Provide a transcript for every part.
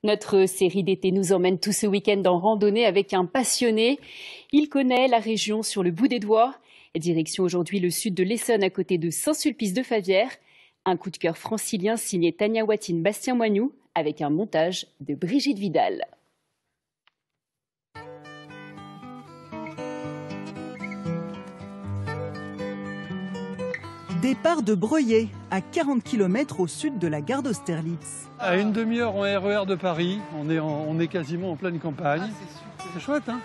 Notre série d'été nous emmène tout ce week-end en randonnée avec un passionné. Il connaît la région sur le bout des doigts. Direction aujourd'hui le sud de l'Essonne à côté de Saint-Sulpice-de-Favières. Un coup de cœur francilien signé Tania Watine, Bastien Moignou avec un montage de Brigitte Vidal. Départ de Breuillet, à 40 km au sud de la gare d'Austerlitz. À une demi-heure en RER de Paris, on est quasiment en pleine campagne. C'est chouette, hein?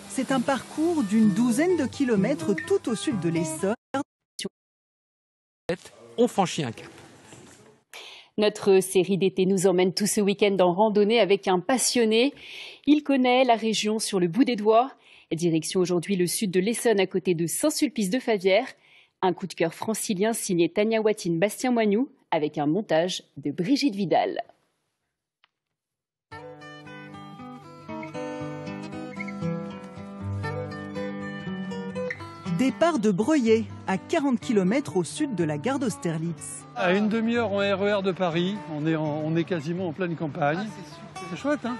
C'est un parcours d'une douzaine de kilomètres tout au sud de l'Essonne. On franchit un cap. Notre série d'été nous emmène tout ce week-end en randonnée avec un passionné. Il connaît la région sur le bout des doigts. Direction aujourd'hui le sud de l'Essonne à côté de Saint-Sulpice-de-Favières. Un coup de cœur francilien signé Tania Watine, Bastien Moignou avec un montage de Brigitte Vidal. Départ de Breuillet, à 40 km au sud de la gare d'Austerlitz. À une demi-heure en RER de Paris, on est quasiment en pleine campagne. C'est chouette, hein?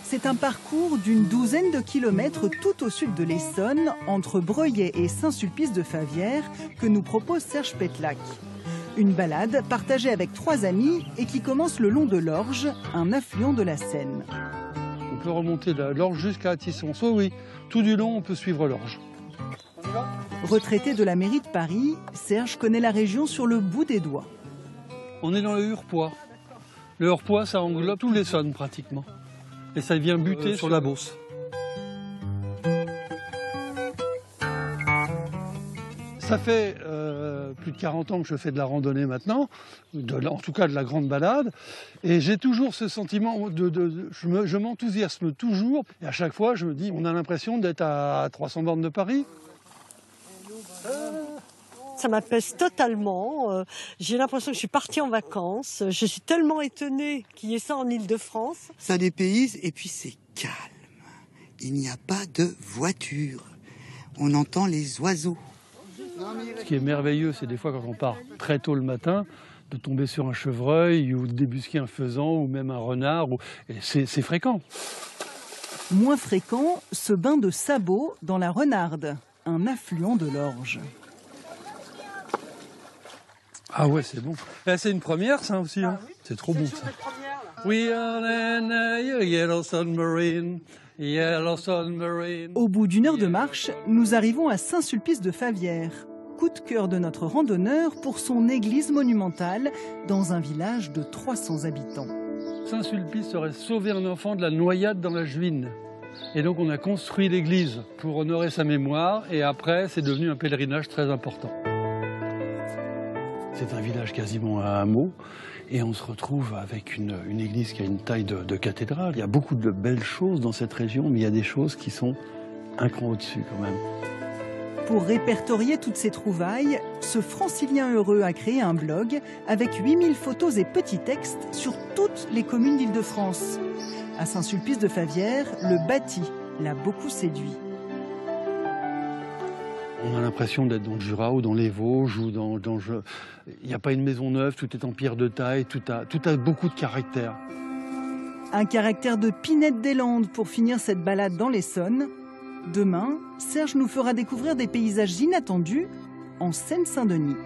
C'est un parcours d'une douzaine de kilomètres tout au sud de l'Essonne, entre Breuillet et Saint-Sulpice-de-Favières, que nous propose Serge Petlac. Une balade partagée avec 3 amis et qui commence le long de l'Orge, un affluent de la Seine. On peut remonter de l'Orge jusqu'à Tissons. Oui, tout du long, on peut suivre l'Orge. On y va ? Retraité de la mairie de Paris, Serge connaît la région sur le bout des doigts. On est dans le Hurepoix. Le Hurepoix, ça englobe tout l'Essonne pratiquement. Et ça vient buter sur la Beauce. Ça fait plus de 40 ans que je fais de la randonnée maintenant, en tout cas de la grande balade. Et j'ai toujours ce sentiment, je m'enthousiasme toujours. Et à chaque fois, je me dis, on a l'impression d'être à 300 bornes de Paris. Ça m'apaise totalement. J'ai l'impression que je suis partie en vacances. Je suis tellement étonnée qu'il y ait ça en Île-de-France. Ça dépayse et puis c'est calme. Il n'y a pas de voiture. On entend les oiseaux. Ce qui est merveilleux, c'est des fois quand on part très tôt le matin, de tomber sur un chevreuil ou de débusquer un faisan ou même un renard. Et c'est fréquent. Moins fréquent, ce bain de sabots dans la Renarde, un affluent de l'Orge. Ah ouais, c'est bon. C'est une première, ça aussi. Hein. Oui, c'est trop bon, ça. We are in a yellow submarine, yellow submarine. Au bout d'une heure de marche, nous arrivons à Saint-Sulpice-de-Favières. Coup de cœur de notre randonneur pour son église monumentale dans un village de 300 habitants. Saint-Sulpice aurait sauvé un enfant de la noyade dans la Juine. Et donc on a construit l'église pour honorer sa mémoire. Et après, c'est devenu un pèlerinage très important. C'est un village quasiment à hameau et on se retrouve avec une église qui a une taille de cathédrale. Il y a beaucoup de belles choses dans cette région, mais il y a des choses qui sont un cran au-dessus quand même. Pour répertorier toutes ces trouvailles, ce francilien heureux a créé un blog avec 8000 photos et petits textes sur toutes les communes d'Île-de-France. À Saint-Sulpice-de-Favières, le bâti l'a beaucoup séduit. On a l'impression d'être dans le Jura ou dans les Vosges ou il n'y a pas une maison neuve, tout est en pierre de taille, tout a beaucoup de caractère. Un caractère de Pinette des Landes pour finir cette balade dans l'Essonne. Demain, Serge nous fera découvrir des paysages inattendus en Seine-Saint-Denis.